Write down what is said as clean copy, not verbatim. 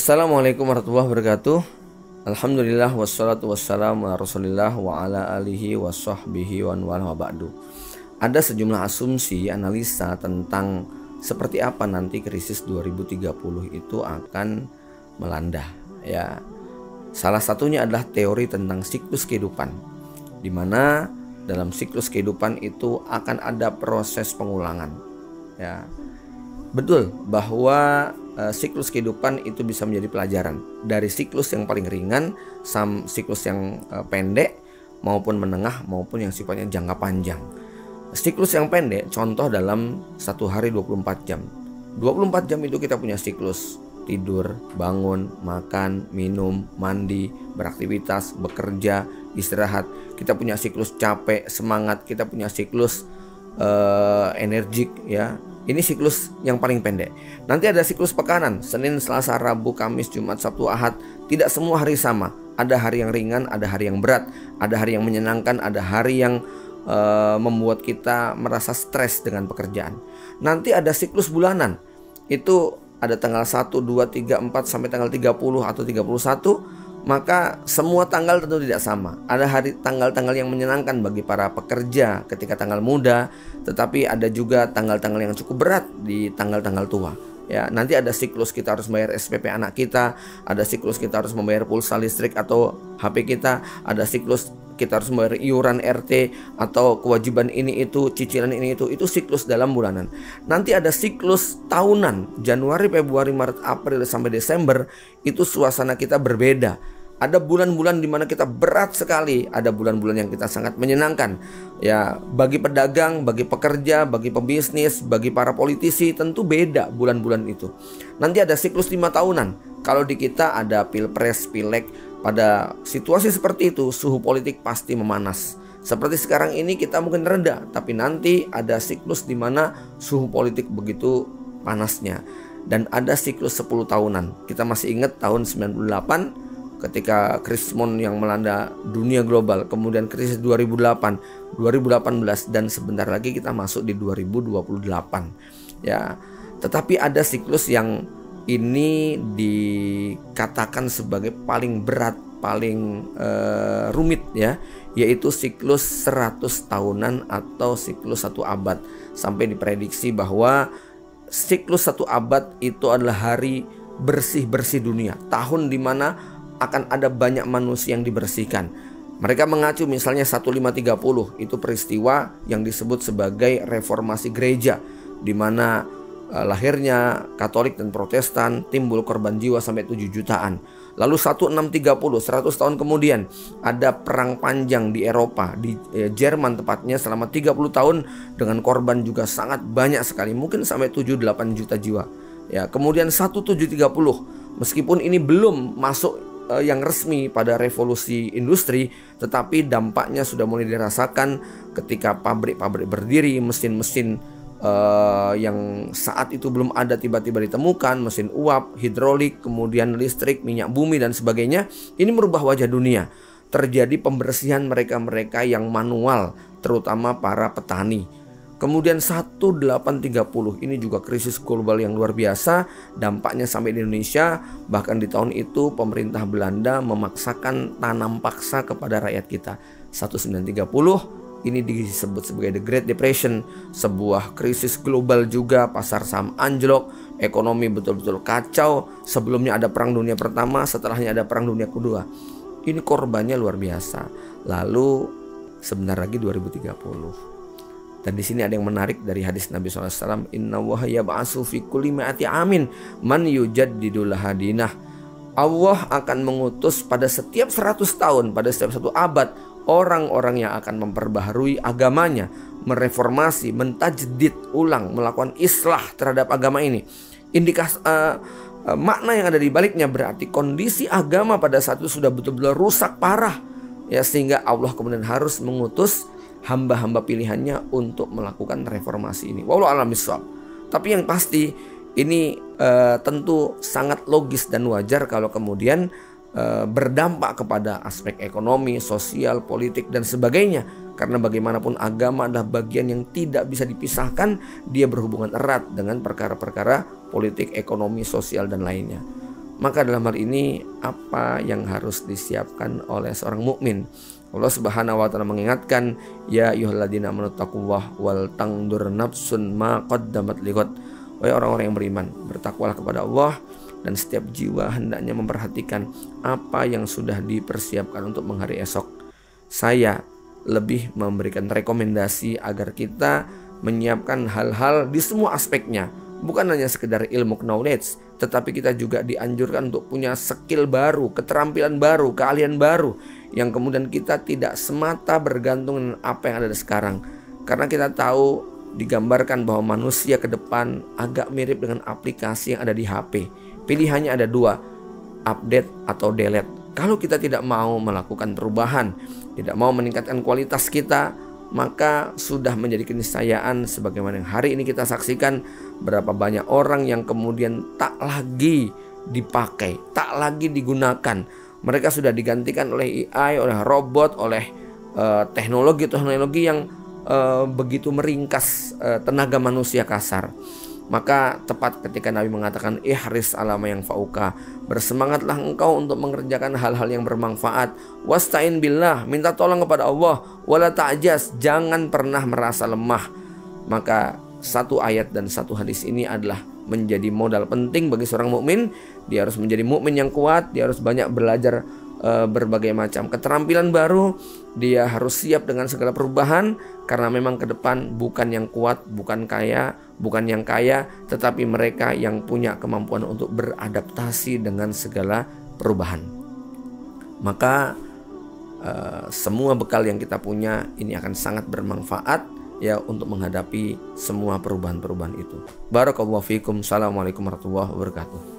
Assalamualaikum warahmatullahi wabarakatuh. Alhamdulillah wassalatu wassalamu ala rasulillah wa ala alihi wa sahbihi wa wa ba'du. Ada sejumlah asumsi analisa tentang seperti apa nanti krisis 2030 itu akan melanda ya. Salah satunya adalah teori tentang siklus kehidupan, di mana dalam siklus kehidupan itu akan ada proses pengulangan ya. Betul bahwa siklus kehidupan itu bisa menjadi pelajaran dari siklus yang paling ringan, siklus yang pendek maupun menengah maupun yang sifatnya jangka panjang. Siklus yang pendek contoh dalam satu hari 24 jam. 24 jam itu kita punya siklus tidur, bangun, makan, minum, mandi, beraktivitas, bekerja, istirahat. Kita punya siklus capek, semangat, kita punya siklus energik ya. Ini siklus yang paling pendek. Nanti ada siklus pekanan, Senin, Selasa, Rabu, Kamis, Jumat, Sabtu, Ahad. Tidak semua hari sama. Ada hari yang ringan, ada hari yang berat, ada hari yang menyenangkan, ada hari yang membuat kita merasa stres dengan pekerjaan. Nanti ada siklus bulanan. Itu ada tanggal 1, 2, 3, 4 sampai tanggal 30 atau 31. Maka semua tanggal tentu tidak sama. Ada hari tanggal-tanggal yang menyenangkan bagi para pekerja ketika tanggal muda, tetapi ada juga tanggal-tanggal yang cukup berat di tanggal-tanggal tua. Ya, nanti ada siklus kita harus bayar SPP anak kita, ada siklus kita harus membayar pulsa listrik atau HP kita, ada siklus kita harus membayar iuran RT atau kewajiban ini itu, cicilan ini itu siklus dalam bulanan. Nanti ada siklus tahunan, Januari, Februari, Maret, April sampai Desember, itu suasana kita berbeda. Ada bulan-bulan di mana kita berat sekali, ada bulan-bulan yang kita sangat menyenangkan. Ya, bagi pedagang, bagi pekerja, bagi pebisnis, bagi para politisi tentu beda bulan-bulan itu. Nanti ada siklus 5 tahunan. Kalau di kita ada pilpres, pileg, pada situasi seperti itu suhu politik pasti memanas. Seperti sekarang ini kita mungkin reda, tapi nanti ada siklus di mana suhu politik begitu panasnya. Dan ada siklus 10 tahunan. Kita masih ingat tahun 98 ketika krisis yang melanda dunia global, kemudian krisis 2008, 2018 dan sebentar lagi kita masuk di 2028. Ya, tetapi ada siklus yang ini dikatakan sebagai paling berat, paling rumit ya, yaitu siklus 100 tahunan atau siklus 1 abad. Sampai diprediksi bahwa siklus 1 abad itu adalah hari bersih-bersih dunia, tahun di mana akan ada banyak manusia yang dibersihkan. Mereka mengacu misalnya 1530, itu peristiwa yang disebut sebagai reformasi gereja, di mana lahirnya Katolik dan Protestan, timbul korban jiwa sampai 7 jutaan. Lalu 1630, 100 tahun kemudian, ada perang panjang di Eropa, di Jerman tepatnya, selama 30 tahun dengan korban juga sangat banyak sekali, mungkin sampai 7-8 juta jiwa. Ya, kemudian 1730, meskipun ini belum masuk yang resmi pada revolusi industri, tetapi dampaknya sudah mulai dirasakan ketika pabrik-pabrik berdiri, mesin-mesin yang saat itu belum ada tiba-tiba ditemukan, mesin uap, hidrolik, kemudian listrik, minyak bumi dan sebagainya. Ini merubah wajah dunia. Terjadi pembersihan mereka-mereka yang manual, terutama para petani. Kemudian 1830, ini juga krisis global yang luar biasa, dampaknya sampai di Indonesia. Bahkan di tahun itu pemerintah Belanda memaksakan tanam paksa kepada rakyat kita. 1930, ini disebut sebagai The Great Depression, sebuah krisis global juga, pasar saham anjlok, ekonomi betul-betul kacau. Sebelumnya ada Perang Dunia Pertama, setelahnya ada Perang Dunia Kedua. Ini korbannya luar biasa. Lalu sebentar lagi 2030. Dan di sini ada yang menarik dari hadis Nabi SAW. Inna wahya ba'asu fi kulli ma'ati amin man yujaddidul hadinah. Allah akan mengutus pada setiap 100 tahun, pada setiap 1 abad, orang-orang yang akan memperbaharui agamanya, mereformasi, mentajdid ulang, melakukan islah terhadap agama ini. Makna yang ada di baliknya berarti kondisi agama pada saat itu sudah betul-betul rusak parah ya, sehingga Allah kemudian harus mengutus hamba-hamba pilihannya untuk melakukan reformasi ini. Wallahu a'lam bishawab. Tapi yang pasti ini tentu sangat logis dan wajar kalau kemudian berdampak kepada aspek ekonomi, sosial, politik dan sebagainya. Karena bagaimanapun agama adalah bagian yang tidak bisa dipisahkan. Dia berhubungan erat dengan perkara-perkara politik, ekonomi, sosial dan lainnya. Maka dalam hal ini apa yang harus disiapkan oleh seorang mukmin? Allah Subhanahu wa taala mengingatkan, ya ayyuhalladzina amanu taqullaha wal tangdur nafsun ma qaddamat lighad. Wahai orang-orang yang beriman, bertakwalah kepada Allah, dan setiap jiwa hendaknya memperhatikan apa yang sudah dipersiapkan untuk menghari esok. Saya lebih memberikan rekomendasi agar kita menyiapkan hal-hal di semua aspeknya, bukan hanya sekedar ilmu knowledge, tetapi kita juga dianjurkan untuk punya skill baru, keterampilan baru, keahlian baru, yang kemudian kita tidak semata bergantung dengan apa yang ada sekarang. Karena kita tahu, digambarkan bahwa manusia ke depan agak mirip dengan aplikasi yang ada di HP. Pilihannya ada dua, update atau delete. Kalau kita tidak mau melakukan perubahan, tidak mau meningkatkan kualitas kita, maka sudah menjadi keniscayaan sebagaimana yang hari ini kita saksikan, berapa banyak orang yang kemudian tak lagi dipakai, tak lagi digunakan. Mereka sudah digantikan oleh AI, oleh robot, oleh teknologi-teknologi yang begitu meringkas tenaga manusia kasar. Maka tepat ketika Nabi mengatakan ihris alama yang fauka, bersemangatlah engkau untuk mengerjakan hal-hal yang bermanfaat. Wasta'in billah, minta tolong kepada Allah. Wala ta'jaz, jangan pernah merasa lemah. Maka satu ayat dan satu hadis ini adalah menjadi modal penting bagi seorang mukmin. Dia harus menjadi mukmin yang kuat, dia harus banyak belajar berbagai macam keterampilan baru. Dia harus siap dengan segala perubahan, karena memang ke depan bukan yang kuat, bukan yang kaya, tetapi mereka yang punya kemampuan untuk beradaptasi dengan segala perubahan. Maka semua bekal yang kita punya ini akan sangat bermanfaat ya untuk menghadapi semua perubahan-perubahan itu. Barakallahu fikum. Assalamualaikum warahmatullahi wabarakatuh.